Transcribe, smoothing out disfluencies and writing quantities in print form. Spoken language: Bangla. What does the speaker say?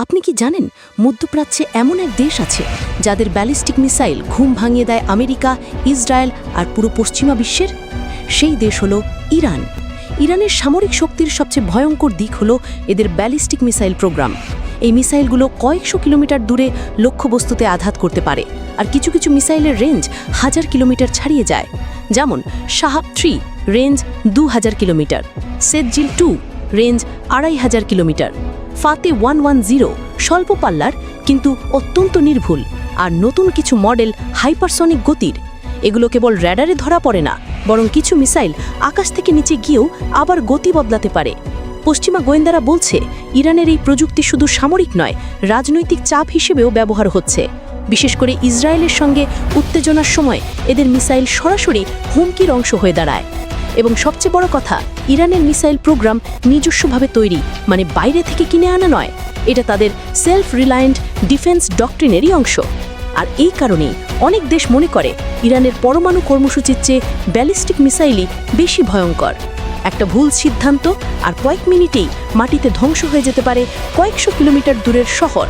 আপনি কি জানেন মধ্যপ্রাচ্যে এমন এক দেশ আছে যাদের ব্যালিস্টিক মিসাইল ঘুম ভাঙিয়ে দেয় আমেরিকা, ইসরায়েল আর পুরো পশ্চিমা বিশ্বের? সেই দেশ হলো ইরান। ইরানের সামরিক শক্তির সবচেয়ে ভয়ঙ্কর দিক হলো এদের ব্যালিস্টিক মিসাইল প্রোগ্রাম। এই মিসাইলগুলো কয়েকশো কিলোমিটার দূরে লক্ষ্যবস্তুতে আঘাত করতে পারে, আর কিছু কিছু মিসাইলের রেঞ্জ 1000 কিলোমিটার ছাড়িয়ে যায়। যেমন Shahab 3 range 2000 kilometre, Sejjil 2 range 2500 kilometre, Fateh 110 স্বল্প পাল্লার কিন্তু অত্যন্ত নির্ভুল, আর নতুন কিছু মডেল হাইপারসনিক গতির। এগুলো কেবল র্যাডারে ধরা পড়ে না, বরং কিছু মিসাইল আকাশ থেকে নিচে গিয়েও আবার গতি বদলাতে পারে। পশ্চিমা গোয়েন্দারা বলছে ইরানের এই প্রযুক্তি শুধু সামরিক নয়, রাজনৈতিক চাপ হিসেবেও ব্যবহার হচ্ছে। বিশেষ করে ইসরায়েলের সঙ্গে উত্তেজনার সময় এদের মিসাইল সরাসরি হুমকির অংশ হয়ে দাঁড়ায়। এবং সবচেয়ে বড় কথা, ইরানের মিসাইল প্রোগ্রাম নিজস্বভাবে তৈরি, মানে বাইরে থেকে কিনে আনা নয়। এটা তাদের সেলফ রিলায়েন্ট ডিফেন্স ডক্ট্রিনেরই অংশ। আর এই কারণেই অনেক দেশ মনে করে ইরানের পরমাণু কর্মসূচির চেয়ে ব্যালিস্টিক মিসাইলই বেশি ভয়ঙ্কর। একটা ভুল সিদ্ধান্ত আর কয়েক মিনিটেই মাটিতে ধ্বংস হয়ে যেতে পারে কয়েকশো কিলোমিটার দূরের শহর।